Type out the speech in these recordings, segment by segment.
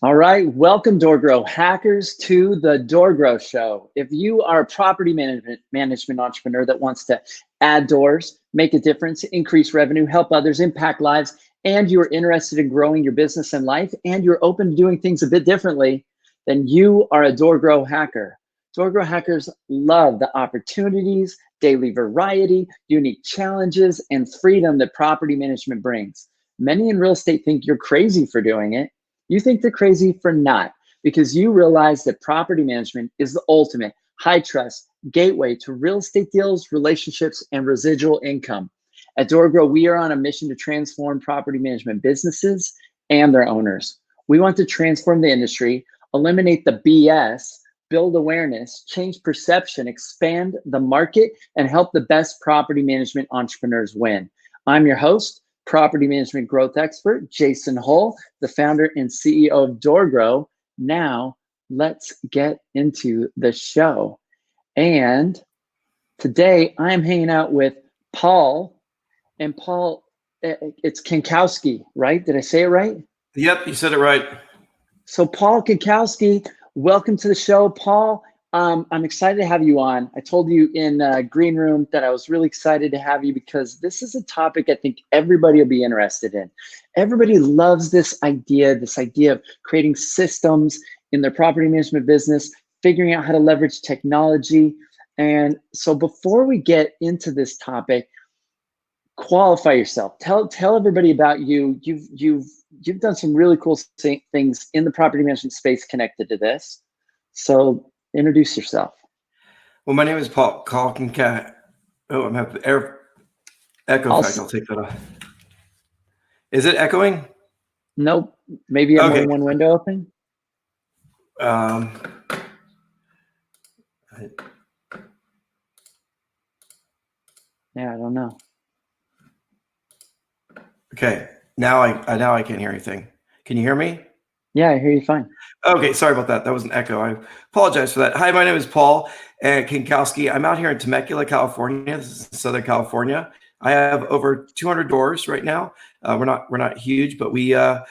All right, welcome DoorGrow hackers to the DoorGrow show. If you are a property management entrepreneur that wants to add doors, make a difference, increase revenue, help others, impact lives, and you're interested in growing your business and life, and you're open to doing things a bit differently, then you are a DoorGrow hacker. DoorGrow hackers love the opportunities, daily variety, unique challenges, and freedom that property management brings. Many in real estate think you're crazy for doing it. You think they're crazy for not, because you realize that property management is the ultimate high trust gateway to real estate deals, relationships, and residual income. At DoorGrow, we are on a mission to transform property management businesses and their owners. We want to transform the industry, eliminate the BS, build awareness, change perception, expand the market, and help the best property management entrepreneurs win. I'm your host, property management growth expert, Jason Hull, the founder and CEO of DoorGrow. Now, let's get into the show. And today I'm hanging out with Paul. And Paul, it's Kankowski, right? Did I say it right? Yep, you said it right. So Paul Kankowski, welcome to the show. Paul, I'm excited to have you on. I told you in Green Room that I was really excited to have you because this is a topic I think everybody will be interested in. Everybody loves this idea of creating systems in their property management business, figuring out how to leverage technology. And so before we get into this topic, qualify yourself. Tell everybody about you. You've done some really cool things in the property management space connected to this. So introduce yourself. Well, my name is Paul Kankowski. Oh, I'm having echo effect. I'll take that off. Is it echoing? Nope. Maybe you have more than one window open. Yeah, I don't know. Okay. Now I can't hear anything. Can you hear me? Yeah, I hear you fine. Okay, sorry about that. That was an echo. I apologize for that. Hi, my name is Paul Kankowski. I'm out here in Temecula, California. This is Southern California. I have over 200 doors right now. We're not huge, but we have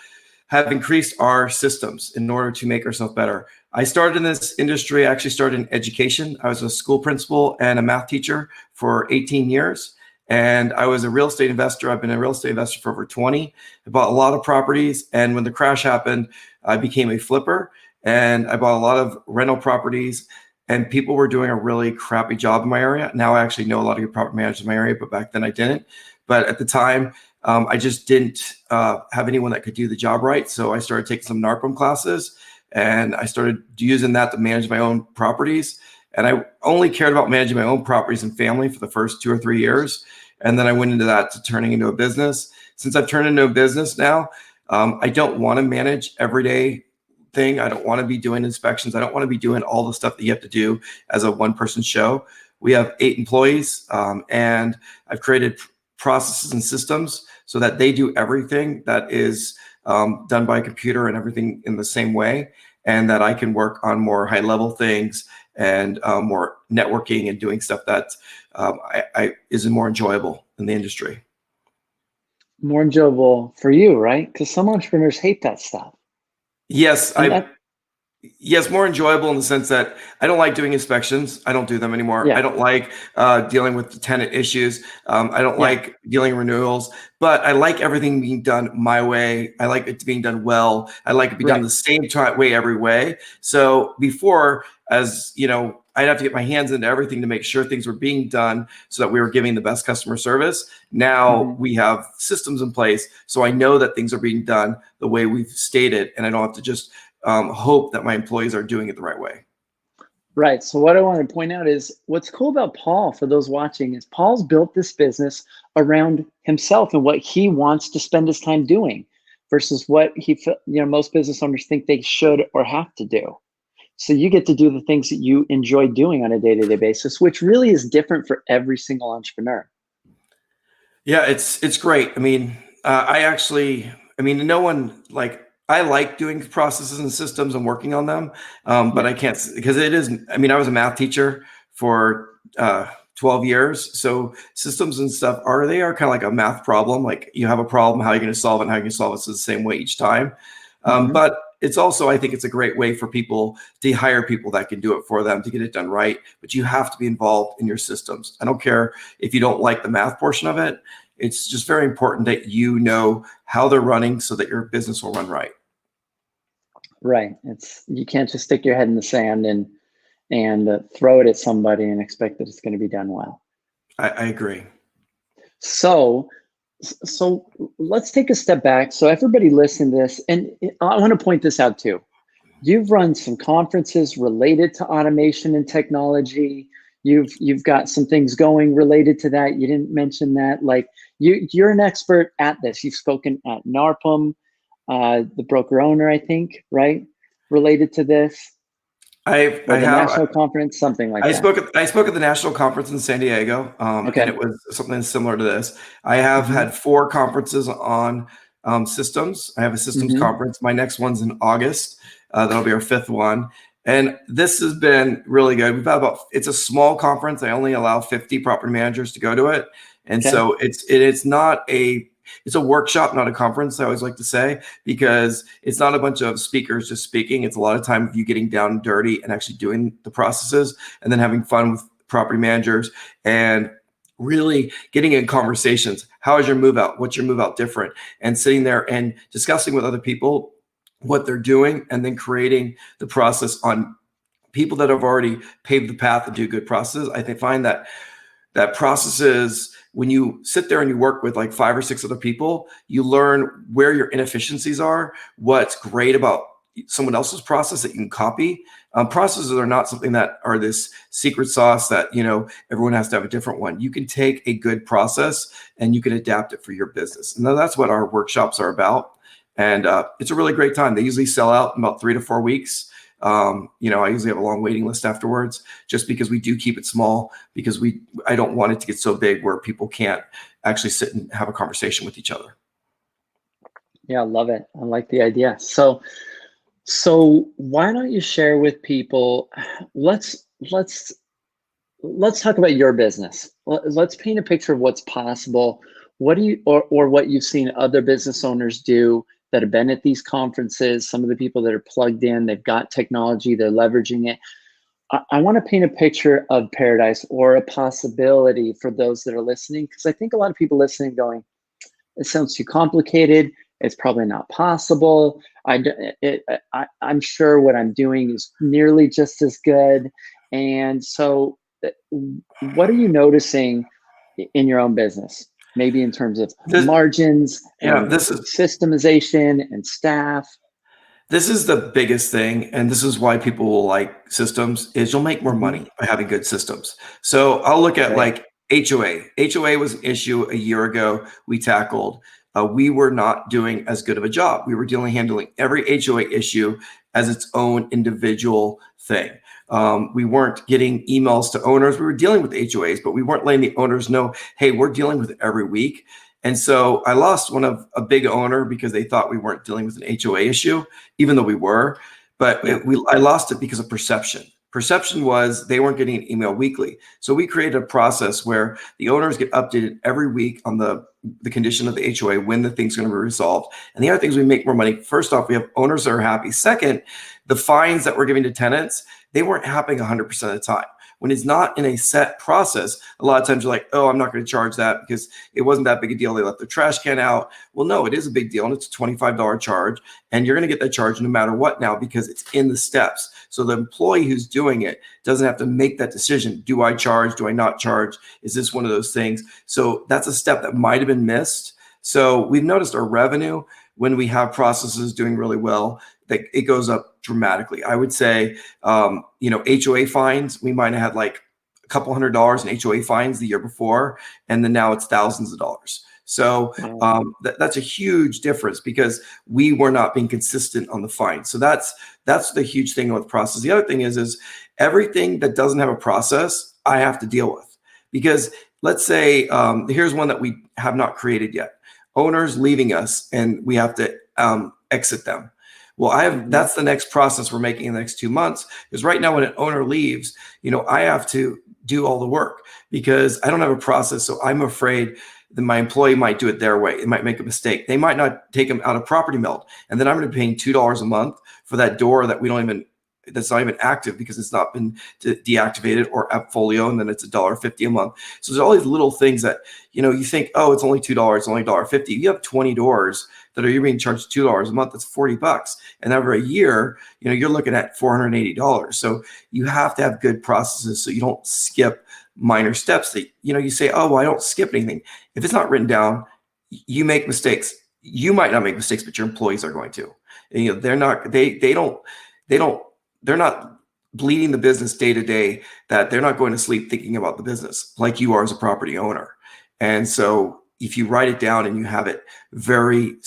increased our systems in order to make ourselves better. I started in this industry. I actually started in education. I was a school principal and a math teacher for 18 years. And I was a real estate investor. I've been a real estate investor for over 20. I bought a lot of properties. And when the crash happened, I became a flipper. And I bought a lot of rental properties. And people were doing a really crappy job in my area. Now I actually know a lot of good property managers in my area, but back then I didn't. But at the time, I just didn't have anyone that could do the job right. So I started taking some NARPM classes. And I started using that to manage my own properties. And I only cared about managing my own properties and family for the first 2 or 3 years. And then I went into that to turning into a business. Since I've turned into a business now, I don't want to manage everyday thing. I don't want to be doing inspections. I don't want to be doing all the stuff that you have to do as a one-person show. We have 8 employees, and I've created processes and systems so that they do everything that is done by a computer and everything in the same way, and that I can work on more high-level things and more networking and doing stuff that is more enjoyable in the industry. More enjoyable for you, right? Because some entrepreneurs hate that stuff. Yes, yes, more enjoyable in the sense that I don't like doing inspections. I don't do them anymore. Yeah. I don't like dealing with the tenant issues. I don't like dealing renewals, but I like everything being done my way. I like it being done well. I like it being done the same way every way. So before, as you know, I'd have to get my hands into everything to make sure things were being done so that we were giving the best customer service. Now we have systems in place, so I know that things are being done the way we've stated, and I don't have to just hope that my employees are doing it the right way. Right. So what I want to point out is what's cool about Paul, for those watching, is Paul's built this business around himself and what he wants to spend his time doing versus what most business owners think they should or have to do. So you get to do the things that you enjoy doing on a day-to-day basis, which really is different for every single entrepreneur. Yeah, it's great. I mean, no one I like doing processes and systems and working on them, but I can't, because I was a math teacher for 12 years. So systems and stuff are kind of like a math problem. Like you have a problem, how are you going to solve it? And how you can solve it the same way each time. But it's also, I think it's a great way for people to hire people that can do it for them to get it done right. But you have to be involved in your systems. I don't care if you don't like the math portion of it. It's just very important that you know how they're running so that your business will run right. Right. You can't just stick your head in the sand and throw it at somebody and expect that it's going to be done well. I agree. So let's take a step back. So everybody listen to this, and I want to point this out too. You've run some conferences related to automation and technology. You've got some things going related to that. You didn't mention that. Like you're an expert at this. You've spoken at NARPM, the broker owner, I think, right? Related to this. I have national conference, something like that. I spoke at the national conference in San Diego, Okay. and it was something similar to this. I have had 4 conferences on systems. I have a systems conference. My next one's in August. That'll be our 5th one. And this has been really good. We've had it's a small conference. I only allow 50 property managers to go to it. And so it's a workshop, not a conference, I always like to say, because it's not a bunch of speakers just speaking. It's a lot of time of you getting down and dirty and actually doing the processes and then having fun with property managers and really getting in conversations. How is your move out? What's your move out different? And sitting there and discussing with other people what they're doing and then creating the process on people that have already paved the path to do good processes. I find that processes, when you sit there and you work with like 5 or 6 other people, you learn where your inefficiencies are, what's great about someone else's process that you can copy. Processes are not something that are this secret sauce that, everyone has to have a different one. You can take a good process and you can adapt it for your business. And that's what our workshops are about. And it's a really great time. They usually sell out in about 3 to 4 weeks. I usually have a long waiting list afterwards, just because we do keep it small, because I don't want it to get so big where people can't actually sit and have a conversation with each other. Yeah, I love it. I like the idea. So why don't you share with people? Let's talk about your business. Let's paint a picture of what's possible. What do you or what you've seen other business owners do that have been at these conferences, some of the people that are plugged in, they've got technology, they're leveraging it. I want to paint a picture of paradise or a possibility for those that are listening, because I think a lot of people listening going, it sounds too complicated. It's probably not possible. I'm sure what I'm doing is nearly just as good. And so what are you noticing in your own business? Maybe in terms of margins and systemization and staff. This is the biggest thing, and this is why people will like systems, is you'll make more money by having good systems. So I'll look at like HOA. HOA was an issue a year ago we tackled. We were not doing as good of a job. We were handling every HOA issue as its own individual thing. We weren't getting emails to owners. We were dealing with HOAs, but we weren't letting the owners know, hey, we're dealing with it every week. And so I lost a big owner because they thought we weren't dealing with an HOA issue, even though we were. But I lost it because of perception. Perception was they weren't getting an email weekly. So we created a process where the owners get updated every week on the condition of the HOA, when the thing's going to be resolved. And the other things, we make more money. First off, we have owners that are happy. Second, the fines that we're giving to tenants, they weren't happening 100% of the time. When it's not in a set process, a lot of times you're like, oh, I'm not going to charge that because it wasn't that big a deal. They left their trash can out. Well, no, it is a big deal, and it's a $25 charge, and you're going to get that charge no matter what now because it's in the steps. So the employee who's doing it doesn't have to make that decision. Do I charge? Do I not charge? Is this one of those things? So that's a step that might have been missed. So we've noticed our revenue when we have processes doing really well, that it goes up dramatically. I would say, HOA fines, we might have had like a couple $100s in HOA fines the year before, and then now it's thousands of dollars. So that's a huge difference because we were not being consistent on the fine. So that's the huge thing with process. The other thing is everything that doesn't have a process, I have to deal with. Because let's say, here's one that we have not created yet. Owners leaving us and we have to exit them. Well, that's the next process we're making in the next 2 months. Because right now when an owner leaves, I have to do all the work because I don't have a process. So I'm afraid that my employee might do it their way. It might make a mistake. They might not take them out of property meld. And then I'm going to be paying $2 a month for that door that that's not even active because it's not been deactivated or Appfolio, and then it's $1.50 a month. So there's all these little things that, you think, oh, it's only $2, it's only $1.50. You have 20 doors that you're being charged $2 a month, that's $40. And over a year, you're looking at $480. So you have to have good processes so you don't skip minor steps that, you say, oh, well, I don't skip anything. If it's not written down, you make mistakes. You might not make mistakes, but your employees are going to. And, they're not bleeding the business day to day, that they're not going to sleep thinking about the business like you are as a property owner. And so if you write it down and you have it very,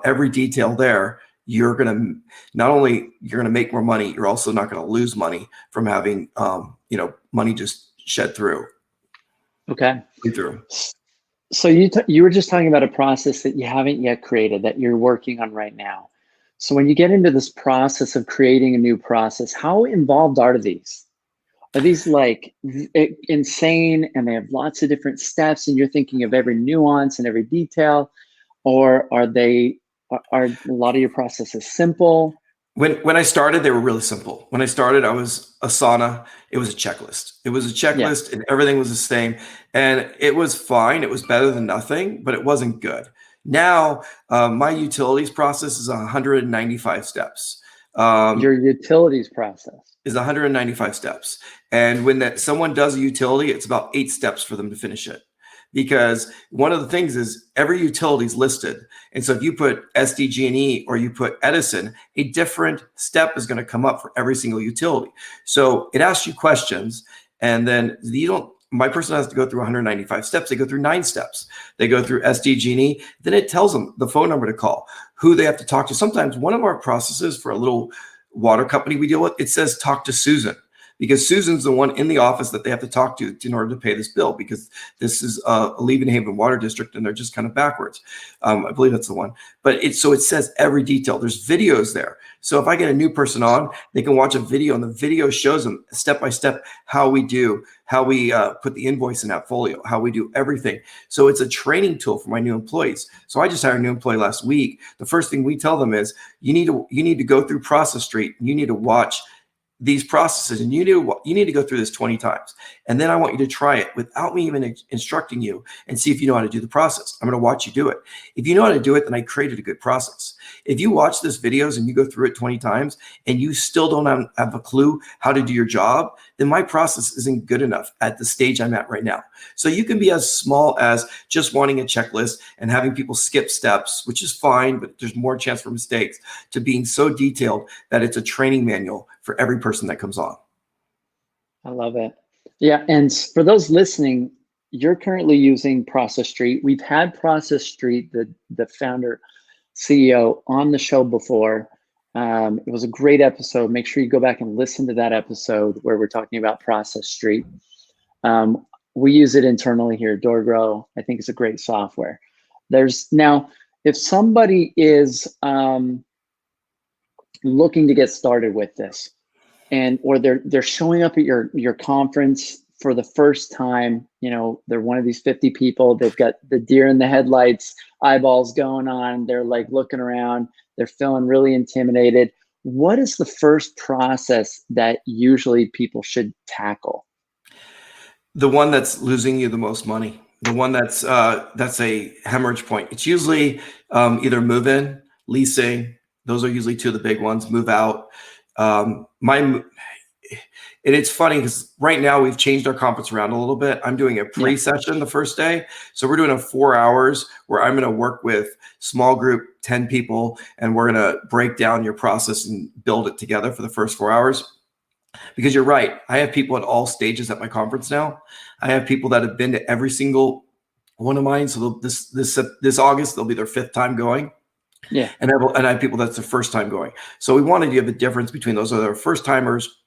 every detail there, you're going to, not only you're going to make more money, you're also not going to lose money from having, money just shed through. Okay. Through. So you were just talking about a process that you haven't yet created that you're working on right now. So when you get into this process of creating a new process, how involved are these? Are these like insane and they have lots of different steps and you're thinking of every nuance and every detail? Or are a lot of your processes simple? When I started, they were really simple. When I started, I was Asana. It was a checklist. Yeah. And everything was the same. And it was fine. It was better than nothing, but it wasn't good. Now, my utilities process is 195 steps. Your utilities process is 195 steps. And when someone does a utility, it's about 8 steps for them to finish it. Because one of the things is every utility is listed. And so if you put SDG&E or you put Edison, a different step is going to come up for every single utility. So it asks you questions, and then my person has to go through 195 steps. They go through 9 steps. They go through SDG&E. Then it tells them the phone number to call, who they have to talk to. Sometimes one of our processes for a little water company we deal with, it says talk to Susan, because Susan's the one in the office that they have to talk to in order to pay this bill, because this is a Leaven Haven water district and they're just kind of backwards. I believe that's the one. But it says every detail. There's videos there. So if I get a new person on, they can watch a video, and the video shows them step by step how we put the invoice in Appfolio, how we do everything. So it's a training tool for my new employees. So I just hired a new employee last week. The first thing we tell them is you need to go through ProcessTreat. You need to watch these processes, and you need to go through this 20 times. And then I want you to try it without me even instructing you and see if you know how to do the process. I'm going to watch you do it. If you know how to do it, then I created a good process. If you watch this videos and you go through it 20 times and you still don't have a clue how to do your job, then my process isn't good enough at the stage I'm at right now. So you can be as small as just wanting a checklist and having people skip steps, which is fine, but there's more chance for mistakes, to being so detailed that it's a training manual for every person that comes on. I love it. Yeah, and for those listening, you're currently using ProcessTreat. We've had ProcessTreat, the founder, CEO, on the show before. It was a great episode. Make sure you go back and listen to that episode where we're talking about ProcessTreat. We use it internally here at DoorGrow. I think it's a great software. Now, if somebody is looking to get started with this, or they're showing up at your conference for the first time, they're one of these 50 people, they've got the deer in the headlights eyeballs going on, they're like looking around, they're feeling really intimidated. What is the first process that usually people should tackle? The one that's losing you the most money, the one that's a hemorrhage point. It's usually either move in, leasing. Those are usually 2 of the big ones. Move out. And it's funny because right now we've changed our conference around a little bit. I'm doing a pre-session the first day. So we're doing 4 hours where I'm going to work with small group, 10 people, and we're going to break down your process and build it together for the first 4 hours. Because you're right. I have people at all stages at my conference now. I have people that have been to every single one of mine. So this August, they'll be their 5th time going. Yeah. And I have people that's their first time going. So we wanted to give a difference between those that are first timers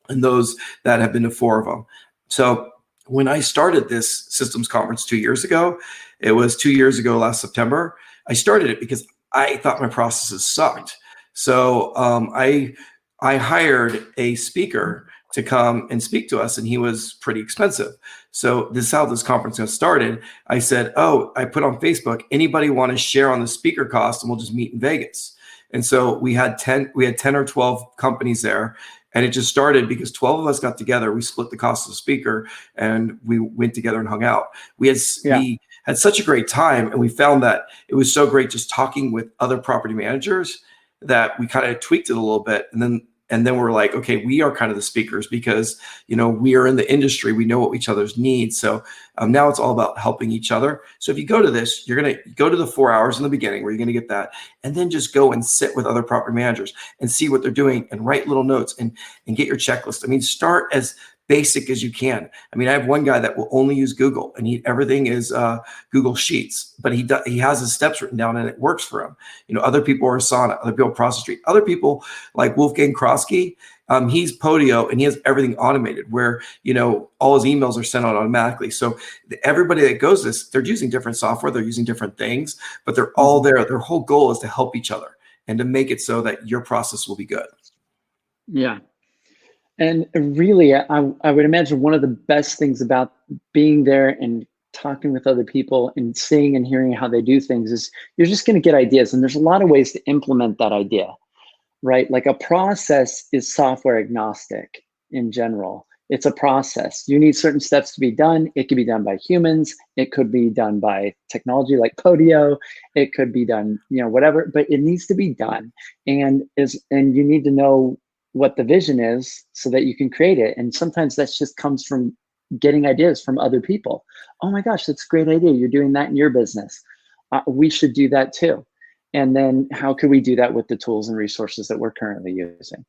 and those that have been to 4 of them. So when I started this systems conference 2 years ago, it was 2 years ago last September, I started it because I thought my processes sucked. So I hired a speaker to come and speak to us, and he was pretty expensive. So this is how this conference got started. I said, oh, I put on Facebook, anybody want to share on the speaker cost, and we'll just meet in Vegas. And so we had 10 or 12 companies there. And it just started because 12 of us got together. We split the cost of the speaker and we went together and hung out. We had such a great time. And we found that it was so great just talking with other property managers that we kind of tweaked it a little bit. And then we're like, okay, we are kind of the speakers because, we are in the industry. We know what each other's needs. So now it's all about helping each other. So if you go to this, you're going to go to the 4 hours in the beginning where you're going to get that, and then just go and sit with other property managers and see what they're doing and write little notes and get your checklist. I mean, start as basic as you can. I mean, I have one guy that will only use Google, and everything is Google Sheets, but he has his steps written down and it works for him. Other people are Asana, other people ProcessTreat, other people like Wolfgang Krosky. He's Podio, and he has everything automated where, all his emails are sent out automatically. So everybody that goes this, they're using different software, they're using different things, but they're all there. Their whole goal is to help each other and to make it so that your process will be good. Yeah. And really, I would imagine one of the best things about being there and talking with other people and seeing and hearing how they do things is you're just going to get ideas. And there's a lot of ways to implement that idea, right? Like a process is software agnostic in general. It's a process. You need certain steps to be done. It could be done by humans. It could be done by technology like Podio. It could be done, whatever, but it needs to be done. And you need to know what the vision is so that you can create it. And sometimes that just comes from getting ideas from other people. Oh my gosh, that's a great idea. You're doing that in your business. We should do that too. And then how could we do that with the tools and resources that we're currently using?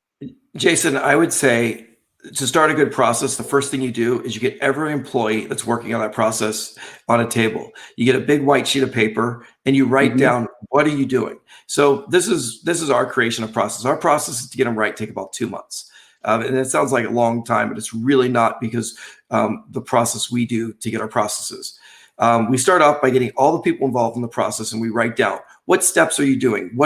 Jason, I would say to start a good process, the first thing you do is you get every employee that's working on that process on a table. You get a big white sheet of paper and you write down, what are you doing? So this is our creation of process. Our process is to get them right, take about 2 months. And it sounds like a long time, but it's really not, because the process we do to get our processes. We start off by getting all the people involved in the process, and we write down, what steps are you doing?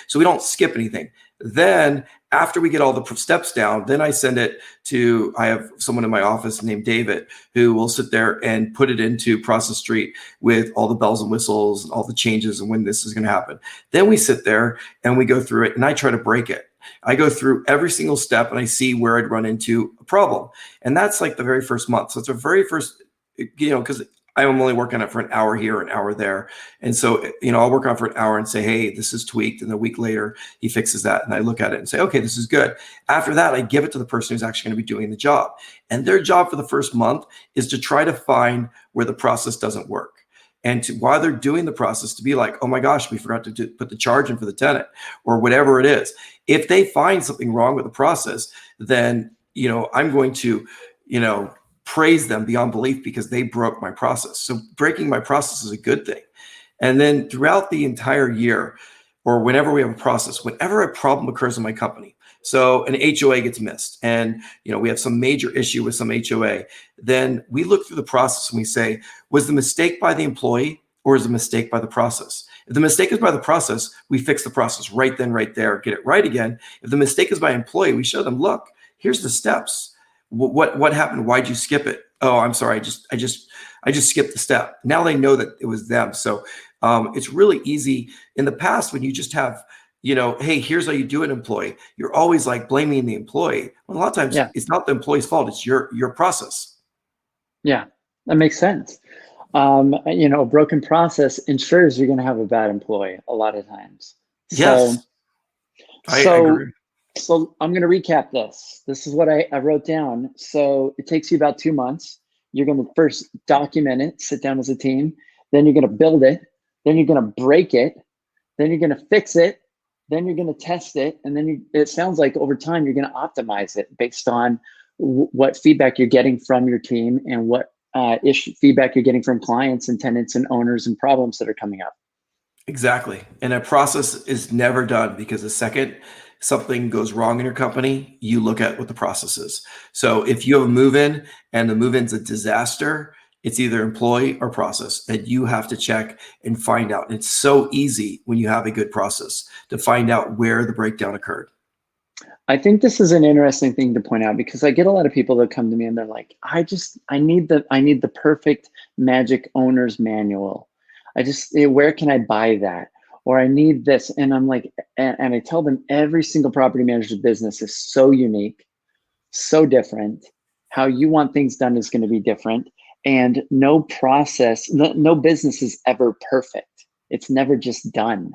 So we don't skip anything. Then after we get all the steps down, then I send it to, I have someone in my office named David who will sit there and put it into ProcessTreat with all the bells and whistles and all the changes and when this is going to happen. Then we sit there and we go through it, and I try to break it. I go through every single step and I see where I'd run into a problem. And that's like the very first month. So it's the very first, because I'm only working on it for an hour here, an hour there. And so, I'll work on it for an hour and say, hey, this is tweaked. And a week later, he fixes that. And I look at it and say, okay, this is good. After that, I give it to the person who's actually going to be doing the job. And their job for the first month is to try to find where the process doesn't work. And while they're doing the process, to be like, oh my gosh, we forgot to put the charge in for the tenant or whatever it is. If they find something wrong with the process, then, I'm going to, praise them beyond belief because they broke my process. So breaking my process is a good thing. And then throughout the entire year, or whenever we have a process, whenever a problem occurs in my company, so an HOA gets missed and we have some major issue with some HOA, then we look through the process and we say, was the mistake by the employee or is the mistake by the process? If the mistake is by the process, we fix the process right then, right there, get it right again. If the mistake is by employee, we show them, look, here's the steps. What happened? Why'd you skip it? Oh, I'm sorry. I just skipped the step. Now they know that it was them. So it's really easy. In the past, when you just have, hey, here's how you do it, employee, you're always like blaming the employee. Well, a lot of times it's not the employee's fault. It's your process. Yeah, that makes sense. A broken process ensures you're going to have a bad employee a lot of times. Yes, I agree. So I'm going to recap this. This is what I wrote down. So it takes you about 2 months. You're going to first document it, sit down as a team. Then you're going to build it. Then you're going to break it. Then you're going to fix it. Then you're going to test it. And then it sounds like over time, you're going to optimize it based on what feedback you're getting from your team and what feedback you're getting from clients and tenants and owners and problems that are coming up. Exactly. And a process is never done because the second something goes wrong in your company, you look at what the process is. So if you have a move-in and the move-in's a disaster, It's either employee or process, and you have to check and find out. And it's so easy when you have a good process to find out where the breakdown occurred. I think this is an interesting thing to point out, because I get a lot of people that come to me and they're like, I need the perfect magic owner's manual. Where can I buy that? Or I need this. And I'm like, and I tell them every single property manager's business is so unique, so different. How you want things done is going to be different. And no business is ever perfect. It's never just done.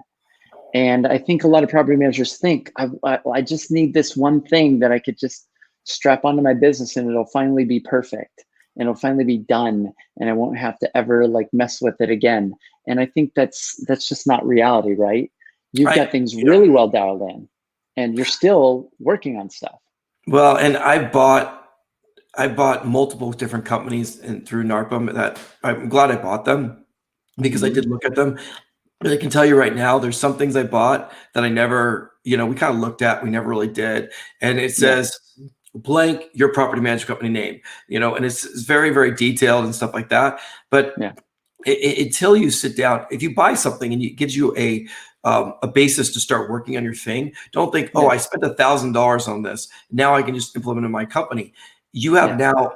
And I think a lot of property managers think, I just need this one thing that I could just strap onto my business and it'll finally be perfect and it'll finally be done and I won't have to ever like mess with it again. And I think that's just not reality, right? You've got things really well dialed in and you're still working on stuff. Well, and I bought multiple different companies and through NARPM that I'm glad I bought them because I did look at them. But I can tell you right now, there's some things I bought that I never, we kind of looked at, we never really did. And it says blank your property management company name, and it's very, very detailed and stuff like that. But until you sit down, if you buy something and it gives you a basis to start working on your thing, don't think, I spent $1,000 on this. Now I can just implement it in my company. You have now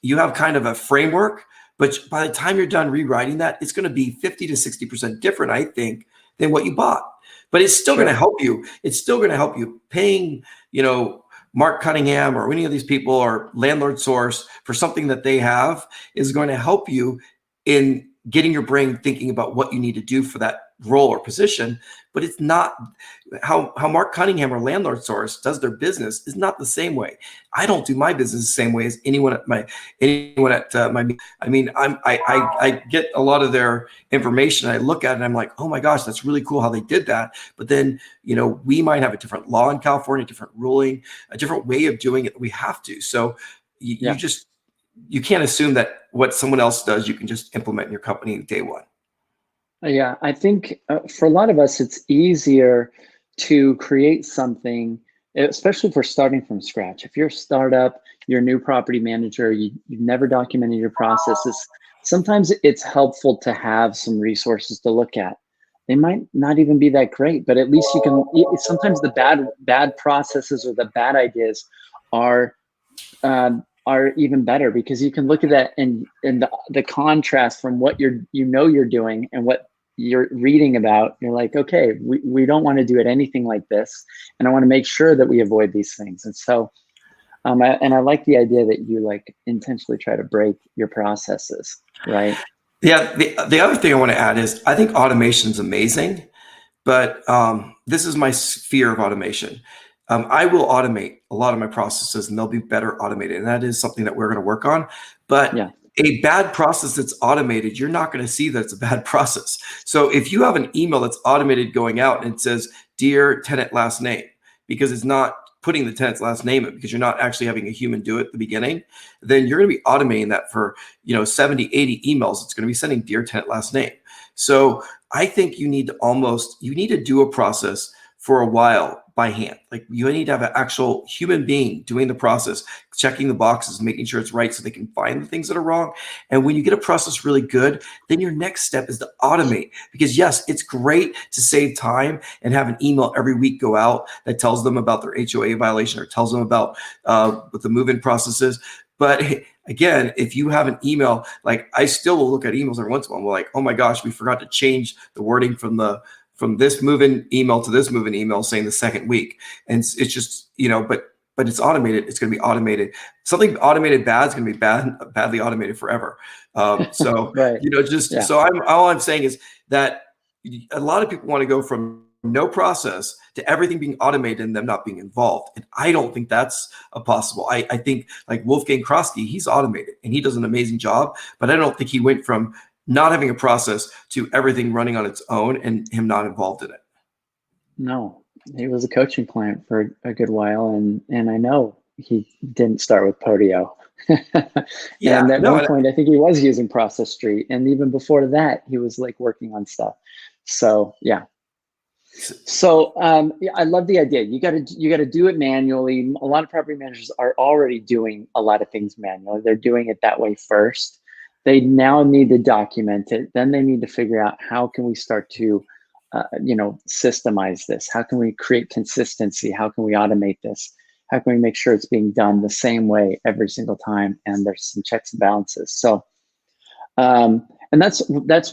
you have kind of a framework. But by the time you're done rewriting that, it's going to be 50 to 60% different, I think, than what you bought. But it's still going to help you. It's still going to help you. Paying, Mark Cunningham or any of these people or Landlord Source for something that they have is going to help you in getting your brain thinking about what you need to do for that role or position. But it's not how Mark Cunningham or Landlord Source does their business is not the same way. I don't do my business the same way as anyone at my. I mean, I get a lot of their information. I look at it and I'm like, oh my gosh, that's really cool how they did that. But then, we might have a different law in California, different ruling, a different way of doing it. We have to. So you can't assume that what someone else does, you can just implement in your company day one. Yeah, I think for a lot of us, it's easier to create something, especially if we're starting from scratch. If you're a startup, you're a new property manager, you've never documented your processes, sometimes it's helpful to have some resources to look at. They might not even be that great, but at least you can, sometimes the bad processes or the bad ideas are even better because you can look at that and the contrast from what you're doing and what you're reading about. You're like, okay, we don't want to do anything like this, and I want to make sure that we avoid these things. And so, I like the idea that you like intentionally try to break your processes, right? Yeah. The other thing I want to add is I think automation is amazing, but this is my fear of automation. I will automate a lot of my processes and they'll be better automated. And that is something that we're going to work on. But a bad process that's automated, you're not going to see that it's a bad process. So if you have an email that's automated going out and it says, dear tenant last name, because it's not putting the tenant's last name in because you're not actually having a human do it at the beginning, then you're going to be automating that for 70, 80 emails. It's going to be sending dear tenant last name. So I think you need to do a process for a while by hand. Like you need to have an actual human being doing the process, checking the boxes, making sure it's right so they can find the things that are wrong. And when you get a process really good, then your next step is to automate. Because yes, it's great to save time and have an email every week go out that tells them about their HOA violation or tells them about what the move-in process is. But again, if you have an email, like I still will look at emails every once in a while. We're like, oh my gosh, we forgot to change the wording from this move-in email to this move-in email saying the second week. And it's just, but it's automated. It's going to be automated. Something automated bad is going to be badly automated forever. So, right. So all I'm saying is that a lot of people want to go from no process to everything being automated and them not being involved. And I don't think that's possible. I think like Wolfgang Krosky, he's automated and he does an amazing job, but I don't think he went from not having a process to everything running on its own and him not involved in it. No, he was a coaching client for a good while. And I know he didn't start with Podio. And at one point, I think he was using ProcessTreat. And even before that, he was like working on stuff. So, yeah. So I love the idea. You got to do it manually. A lot of property managers are already doing a lot of things manually. They're doing it that way first. They now need to document it. Then they need to figure out how can we start to, systemize this? How can we create consistency? How can we automate this? How can we make sure it's being done the same way every single time? And there's some checks and balances. So, and that's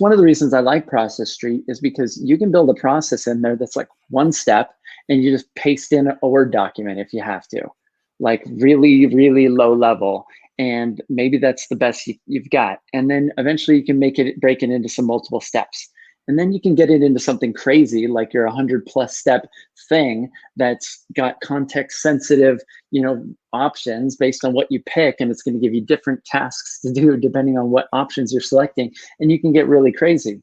one of the reasons I like ProcessTreat, is because you can build a process in there that's like one step, and you just paste in a Word document if you have to, like really, really low level. And maybe that's the best you've got. And then eventually you can break it into some multiple steps. And then you can get it into something crazy, like your 100+ step thing that's got context sensitive, options based on what you pick. And it's going to give you different tasks to do depending on what options you're selecting. And you can get really crazy,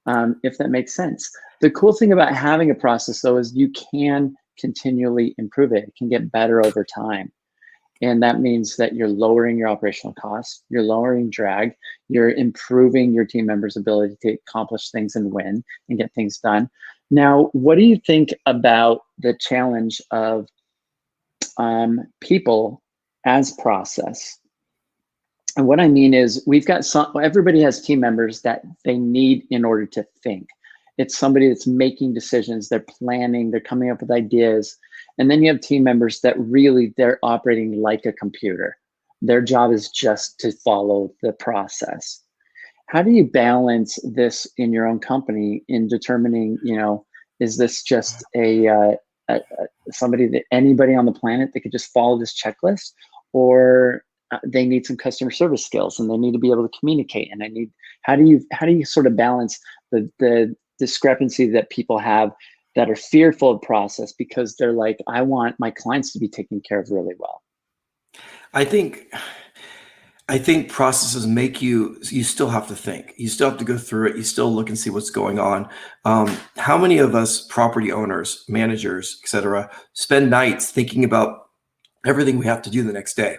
if that makes sense. The cool thing about having a process, though, is you can continually improve it. It can get better over time. And that means that you're lowering your operational costs, you're lowering drag, you're improving your team members' ability to accomplish things and win and get things done. Now, what do you think about the challenge of people as process? And what I mean is, everybody has team members that they need in order to think. It's somebody that's making decisions, they're planning, they're coming up with ideas. And then you have team members that really, they're operating like a computer. Their job is just to follow the process. How do you balance this in your own company in determining, is this just somebody that anybody on the planet that could just follow this checklist, or they need some customer service skills and they need to be able to communicate? And how do you sort of balance the discrepancy that people have that are fearful of process because they're like, I want my clients to be taken care of really well? I think processes make you still have to think. You still have to go through it. You still look and see what's going on. How many of us property owners, managers, et cetera, spend nights thinking about everything we have to do the next day?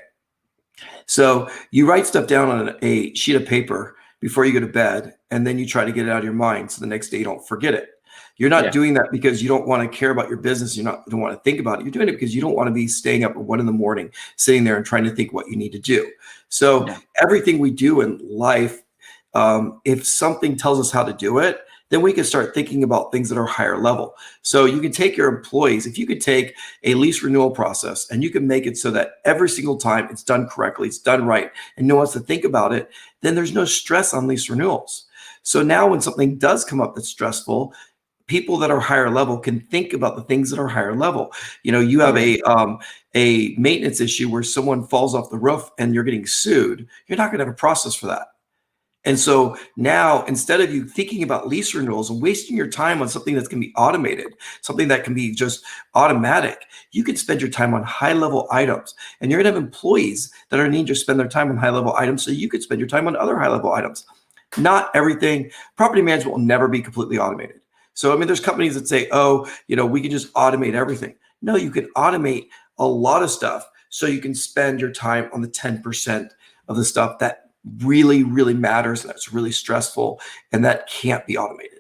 So you write stuff down on a sheet of paper before you go to bed, and then you try to get it out of your mind so the next day you don't forget it. You're not doing that because you don't want to care about your business. You don't want to think about it. You're doing it because you don't want to be staying up at 1 a.m, sitting there and trying to think what you need to do. So everything we do in life, if something tells us how to do it, then we can start thinking about things that are higher level. So you can take your employees, if you could take a lease renewal process and you can make it so that every single time it's done correctly, it's done right, and no one has to think about it, then there's no stress on lease renewals. So now when something does come up that's stressful, people that are higher level can think about the things that are higher level. You have a maintenance issue where someone falls off the roof and you're getting sued. You're not going to have a process for that. And so now, instead of you thinking about lease renewals and wasting your time on something that's going to be automated, something that can be just automatic, you can spend your time on high level items. And you're going to have employees that are needing to spend their time on high level items, so you could spend your time on other high level items. Not everything. Property management will never be completely automated. So, there's companies that say, we can just automate everything. No, you can automate a lot of stuff so you can spend your time on the 10% of the stuff that really, really matters, and that's really stressful, and that can't be automated.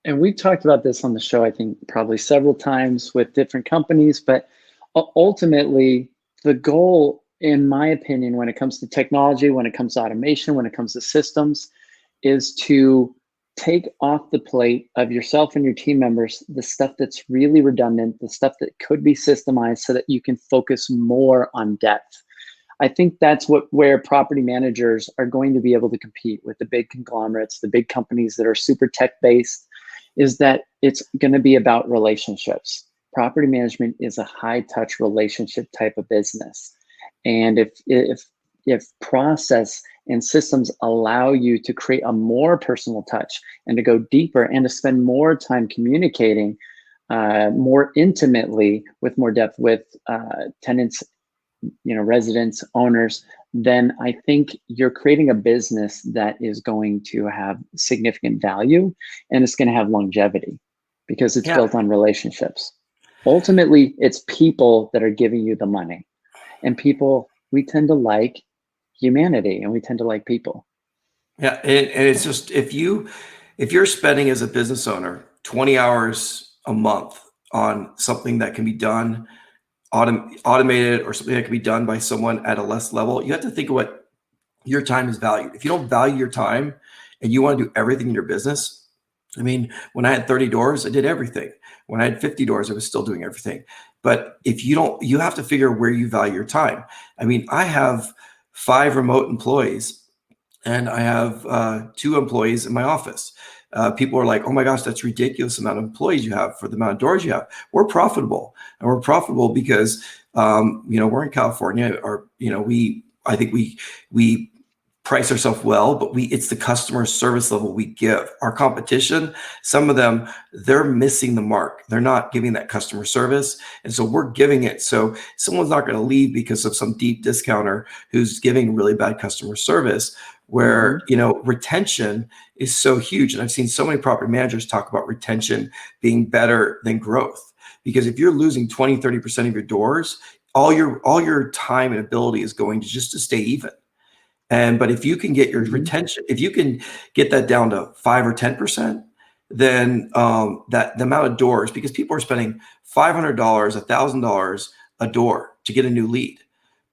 And we've talked about this on the show, I think probably several times with different companies, but ultimately the goal, in my opinion, when it comes to technology, when it comes to automation, when it comes to systems, is to take off the plate of yourself and your team members the stuff that's really redundant, the stuff that could be systemized, so that you can focus more on depth. I think that's where property managers are going to be able to compete with the big conglomerates, the big companies that are super tech-based, is that it's going to be about relationships. Property management is a high-touch relationship type of business. And if process and systems allow you to create a more personal touch and to go deeper and to spend more time communicating more intimately with more depth with tenants, residents, owners, then I think you're creating a business that is going to have significant value, and it's going to have longevity because it's built on relationships. Ultimately, it's people that are giving you the money, and people, we tend to like humanity and we tend to like people. Yeah. And it's just, if you're spending as a business owner 20 hours a month on something that can be done automated, or something that can be done by someone at a less level, you have to think of what your time is valued. If you don't value your time and you want to do everything in your business, I mean, when I had 30 doors, I did everything. When I had 50 doors, I was still doing everything. But if you don't, you have to figure where you value your time. I mean, I have 5 remote employees and I have 2 employees in my office. People are like, oh my gosh, that's ridiculous amount of employees you have for the amount of doors you have. We're profitable, and we're profitable because, we're in California, or, I think we price ourselves well, but it's the customer service level we give. Our competition, some of them, they're missing the mark. They're not giving that customer service. And so we're giving it. So someone's not going to leave because of some deep discounter who's giving really bad customer service, where, retention is so huge. And I've seen so many property managers talk about retention being better than growth. Because if you're losing 20, 30% of your doors, all your time and ability is going to stay even. But if you can get your retention, if you can get that down to 5 or 10%, then that the amount of doors, because people are spending $500, $1,000 a door to get a new lead,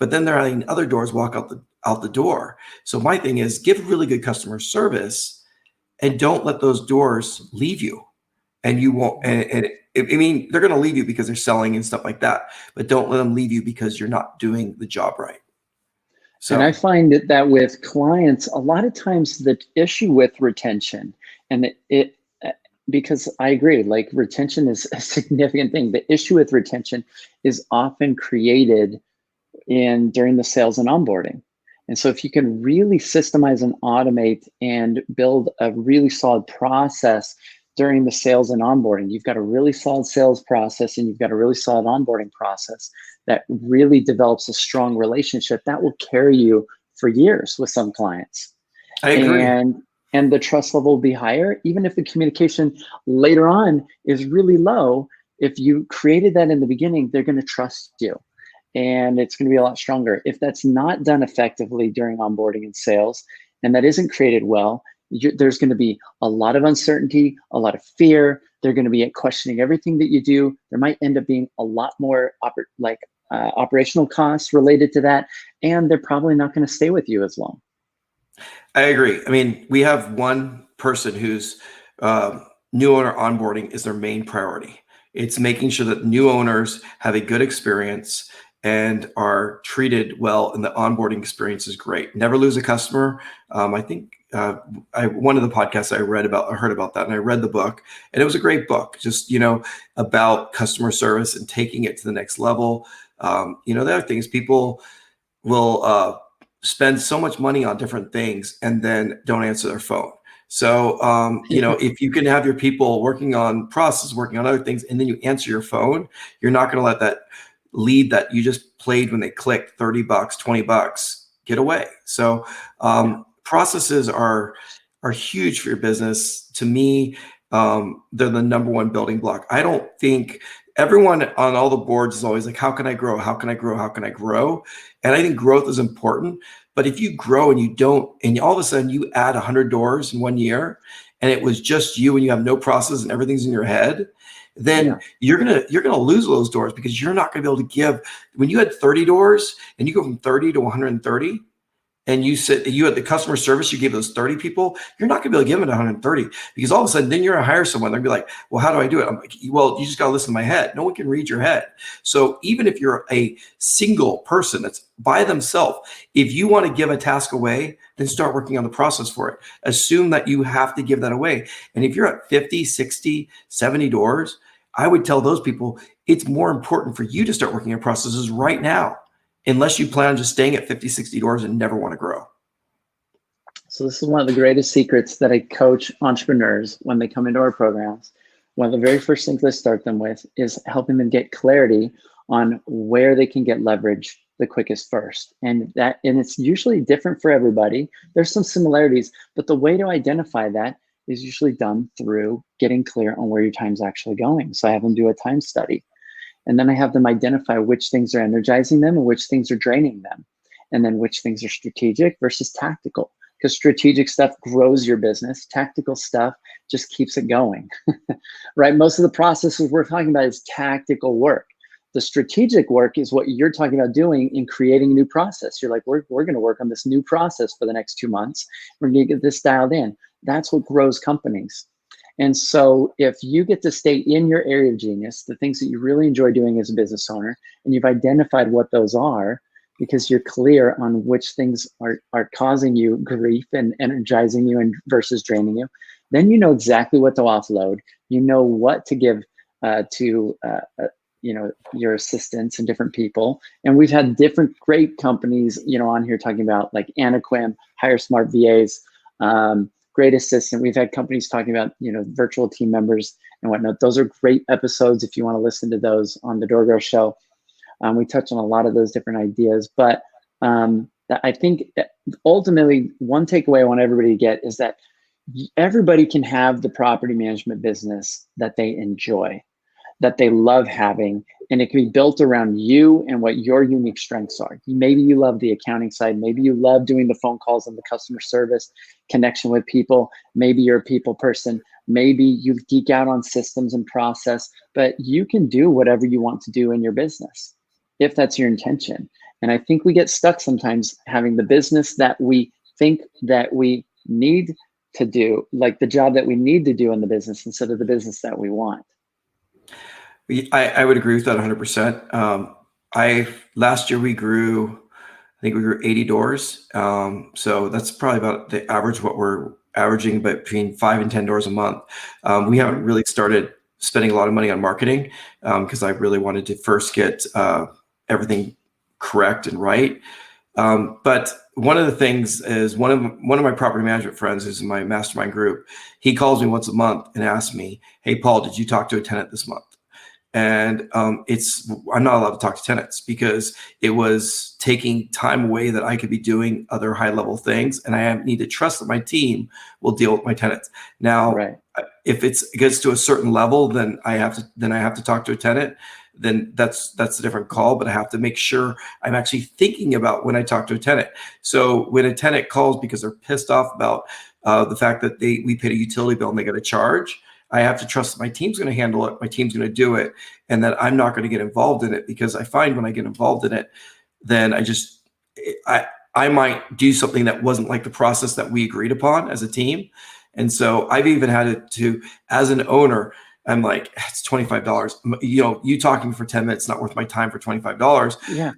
but then they're having other doors walk out the door. So my thing is, give really good customer service and don't let those doors leave you. And you won't. And I mean, they're going to leave you because they're selling and stuff like that, but don't let them leave you because you're not doing the job right. So, and I find that with clients, a lot of times the issue with retention, and because I agree, like retention is a significant thing. The issue with retention is often created during the sales and onboarding. And so if you can really systemize and automate and build a really solid process during the sales and onboarding, you've got a really solid sales process and you've got a really solid onboarding process that really develops a strong relationship that will carry you for years with some clients. I agree. And the trust level will be higher, even if the communication later on is really low. If you created that in the beginning, they're going to trust you. And it's going to be a lot stronger. If that's not done effectively during onboarding and sales, and that isn't created well, there's going to be a lot of uncertainty, a lot of fear. They're going to be questioning everything that you do. There might end up being a lot more operational costs related to that, and they're probably not going to stay with you as long. I agree. I mean, we have one person whose new owner onboarding is their main priority. It's making sure that new owners have a good experience and are treated well, and the onboarding experience is great. Never lose a customer. I think one of the podcasts I heard about that, and I read the book, and it was a great book, just, about customer service and taking it to the next level. The other thing is, people will spend so much money on different things and then don't answer their phone. So, if you can have your people working on process, working on other things, and then you answer your phone, you're not going to let that lead that you just played when they clicked $30, $20 get away. So processes are huge for your business. To me, they're the number one building block. I don't think everyone on all the boards is always like, how can I grow? How can I grow? How can I grow? And I think growth is important. But if you grow and you don't, and all of a sudden you add 100 doors in 1 year, and it was just you and you have no process and everything's in your head, then you're gonna lose those doors, because you're not gonna be able to give. When you had 30 doors and you go from 30 to 130, and you said you had the customer service you gave those 30 people, you're not gonna be able to give them 130, because all of a sudden then you're gonna hire someone. They're gonna be like, well, how do I do it? I'm like, well, you just gotta listen to my head. No one can read your head. So even if you're a single person that's by themselves, if you want to give a task away, then start working on the process for it. Assume that you have to give that away. And if you're at 50, 60, 70 doors, I would tell those people it's more important for you to start working on processes right now, unless you plan on just staying at 50, 60 doors and never want to grow. So this is one of the greatest secrets that I coach entrepreneurs when they come into our programs. One of the very first things I start them with is helping them get clarity on where they can get leverage the quickest first. And it's usually different for everybody. There's some similarities, but the way to identify that is usually done through getting clear on where your time's actually going. So I have them do a time study. And then I have them identify which things are energizing them and which things are draining them. And then which things are strategic versus tactical. Because strategic stuff grows your business. Tactical stuff just keeps it going, right? Most of the processes we're talking about is tactical work. The strategic work is what you're talking about doing in creating a new process. You're like, we're going to work on this new process for the next 2 months. We're going to get this dialed in. That's what grows companies. And so if you get to stay in your area of genius, the things that you really enjoy doing as a business owner, and you've identified what those are, because you're clear on which things are causing you grief and energizing you and versus draining you, then you know exactly what to offload. You know what to give to your assistants and different people. And we've had different great companies, on here talking about like Anaquim, Hire Smart VAs, Great Assistant. We've had companies talking about, virtual team members and whatnot. Those are great episodes if you want to listen to those on the DoorGrow show. We touch on a lot of those different ideas, but I think ultimately one takeaway I want everybody to get is that everybody can have the property management business that they enjoy, that they love having, and it can be built around you and what your unique strengths are. Maybe you love the accounting side. Maybe you love doing the phone calls and the customer service, connection with people. Maybe you're a people person. Maybe you geek out on systems and process, but you can do whatever you want to do in your business if that's your intention. And I think we get stuck sometimes having the business that we think that we need to do, like the job that we need to do in the business instead of the business that we want. I would agree with that 100%. Last year we grew, I think we grew 80 doors. So that's probably about the average, what we're averaging between 5 and 10 doors a month. We haven't really started spending a lot of money on marketing because I really wanted to first get everything correct and right. But one of the things is one of my property management friends who's in my mastermind group, he calls me once a month and asks me, "Hey, Paul, did you talk to a tenant this month?" And I'm not allowed to talk to tenants because it was taking time away that I could be doing other high level things. And I need to trust that my team will deal with my tenants. Now, right. If it gets to a certain level, then I have to talk to a tenant. Then that's a different call, but I have to make sure I'm actually thinking about when I talk to a tenant. So when a tenant calls because they're pissed off about the fact that we paid a utility bill and they got a charge, I have to trust that my team's going to handle it, my team's going to do it, and that I'm not going to get involved in it, because I find when I get involved in it, then I might do something that wasn't like the process that we agreed upon as a team. And so I've even had to, as an owner, I'm like, it's $25. You talking for 10 minutes, not worth my time for $25. Yeah.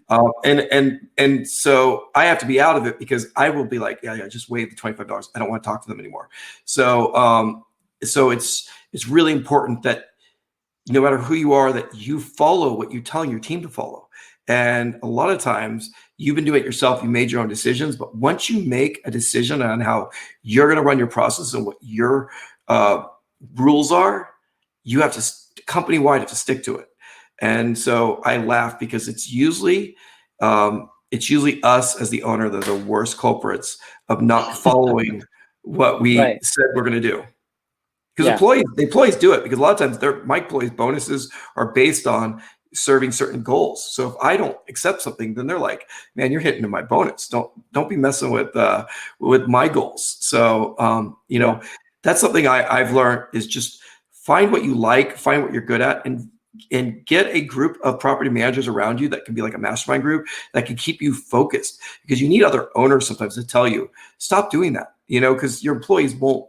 And so I have to be out of it because I will be like, yeah, just waive the $25. I don't want to talk to them anymore. So it's really important that no matter who you are, that you follow what you're telling your team to follow. And a lot of times you've been doing it yourself, you made your own decisions, but once you make a decision on how you're going to run your process and what your rules are, you have to company-wide have to stick to it. And so I laugh because it's usually us as the owner that are the worst culprits of not following what we said we're going to do. Because employees do it, because a lot of times my employees' bonuses are based on serving certain goals. So if I don't accept something, then they're like, "Man, you're hitting my bonus. Don't be messing with my goals." So that's something I've learned is just find what you like, find what you're good at, and get a group of property managers around you that can be like a mastermind group that can keep you focused, because you need other owners sometimes to tell you, stop doing that, because your employees won't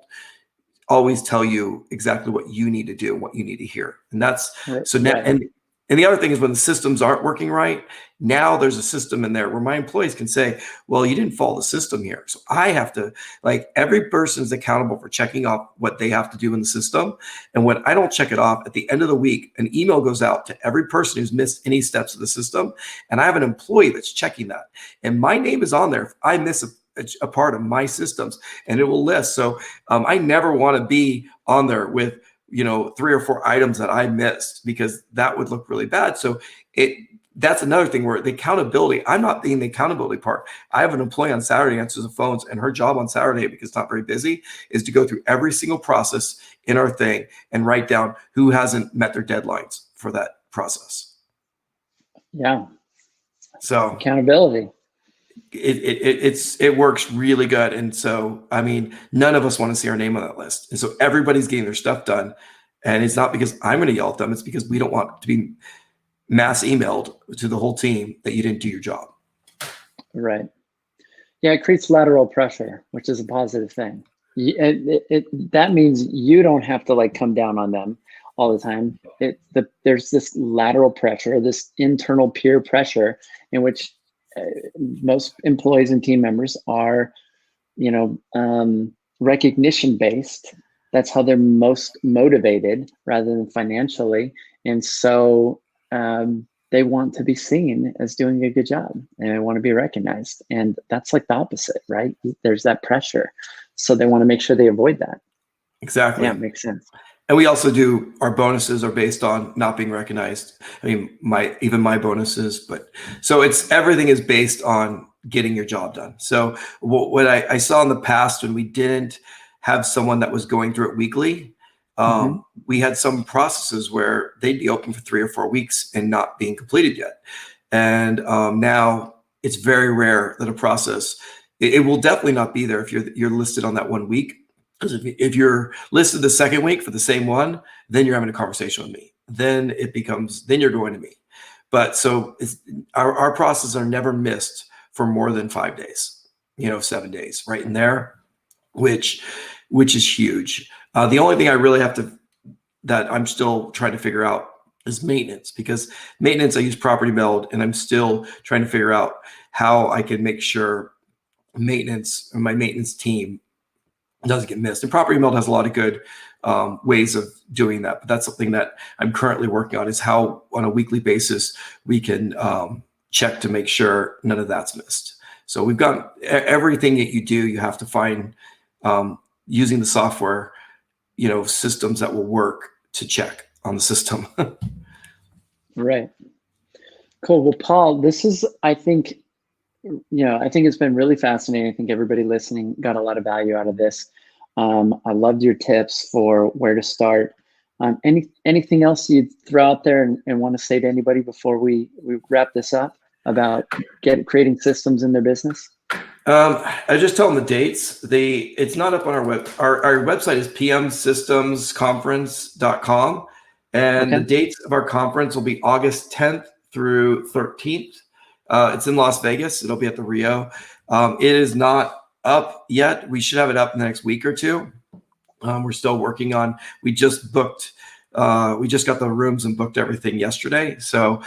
always tell you exactly what you need to do and what you need to hear. And that's so now. And the other thing is when the systems aren't working right, now there's a system in there where my employees can say, well, you didn't follow the system here. So I have to, every person is accountable for checking off what they have to do in the system. And when I don't check it off, at the end of the week, an email goes out to every person who's missed any steps of the system. And I have an employee that's checking that. And my name is on there if I miss a part of my systems, and it will list. So I never want to be on there with 3 or 4 items that I missed, because that would look really bad. So that's another thing where the accountability, I'm not being the accountability part. I have an employee on Saturday answers the phones, and her job on Saturday, because it's not very busy, is to go through every single process in our thing and write down who hasn't met their deadlines for that process. Yeah. So accountability. It works really good. And so, I mean, none of us want to see our name on that list. And so everybody's getting their stuff done. And it's not because I'm going to yell at them. It's because we don't want to be mass emailed to the whole team that you didn't do your job. Right. Yeah, it creates lateral pressure, which is a positive thing. That means you don't have to like come down on them all the time. There's this lateral pressure, this internal peer pressure, in which most employees and team members are, recognition based. That's how they're most motivated rather than financially. And so they want to be seen as doing a good job, and they want to be recognized. And that's like the opposite, right? There's that pressure. So they want to make sure they avoid that. Exactly. Yeah, it makes sense. And we also do, our bonuses are based on not being recognized. I mean, even my bonuses, but so everything is based on getting your job done. So what I saw in the past when we didn't have someone that was going through it weekly, we had some processes where they'd be open for 3 or 4 weeks and not being completed yet. And now it's very rare that a process, it will definitely not be there if you're listed on that 1 week. Because if you're listed the second week for the same one, then you're having a conversation with me. Then you're going to me. But so our processes are never missed for more than 5 days, 7 days, right in there, which is huge. The only thing I really that I'm still trying to figure out is maintenance, because maintenance, I use Property Meld, and I'm still trying to figure out how I can make sure maintenance, or my maintenance team, doesn't get missed. And Property Meld has a lot of good ways of doing that. But that's something that I'm currently working on, is how on a weekly basis we can check to make sure none of that's missed. So we've got everything that you do, you have to find using the software, systems that will work to check on the system. Right. Cool. Well, Paul, this is, I think it's been really fascinating. I think everybody listening got a lot of value out of this. I loved your tips for where to start. Anything else you'd throw out there and want to say to anybody before we wrap this up about creating systems in their business? I just tell them the dates. It's not up on our web. Our website is pmsystemsconference.com, and the dates of our conference will be August 10th through 13th. It's in Las Vegas. It'll be at the Rio. It is not up yet. We should have it up in the next week or two. We're still working on. We just booked. We just got the rooms and booked everything yesterday. So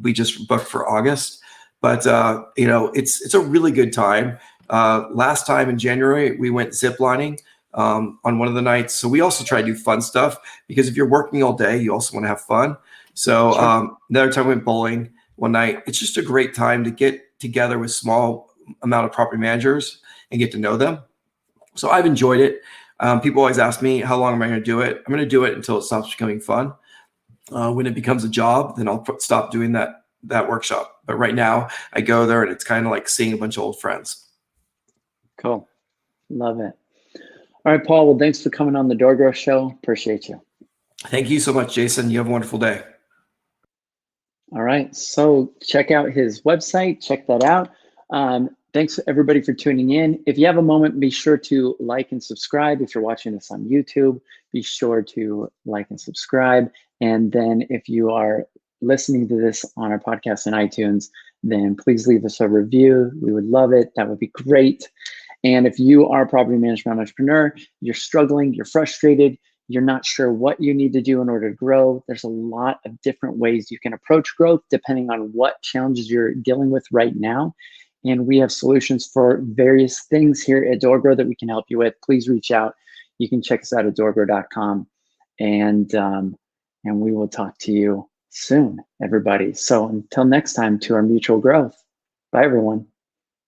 we just booked for August. But it's a really good time. Last time in January, we went ziplining on one of the nights. So we also try to do fun stuff, because if you're working all day, you also want to have fun. So another time we went bowling one night. It's just a great time to get together with small amount of property managers and get to know them. So I've enjoyed it. People always ask me, how long am I going to do it? I'm going to do it until it stops becoming fun. When it becomes a job, then I'll stop doing that workshop. But right now I go there and it's kind of like seeing a bunch of old friends. Cool. Love it. All right, Paul. Well, thanks for coming on the DoorGrow show. Appreciate you. Thank you so much, Jason. You have a wonderful day. All right. So check out his website. Check that out. Thanks everybody for tuning in. If you have a moment, be sure to like and subscribe. If you're watching this on YouTube, be sure to like and subscribe. And then if you are listening to this on our podcast in iTunes, then please leave us a review. We would love it. That would be great. And if you are a property management entrepreneur, you're struggling, you're frustrated, you're not sure what you need to do in order to grow, there's a lot of different ways you can approach growth depending on what challenges you're dealing with right now. And we have solutions for various things here at DoorGrow that we can help you with. Please reach out. You can check us out at doorgrow.com. And we will talk to you soon, everybody. So until next time, to our mutual growth. Bye, everyone.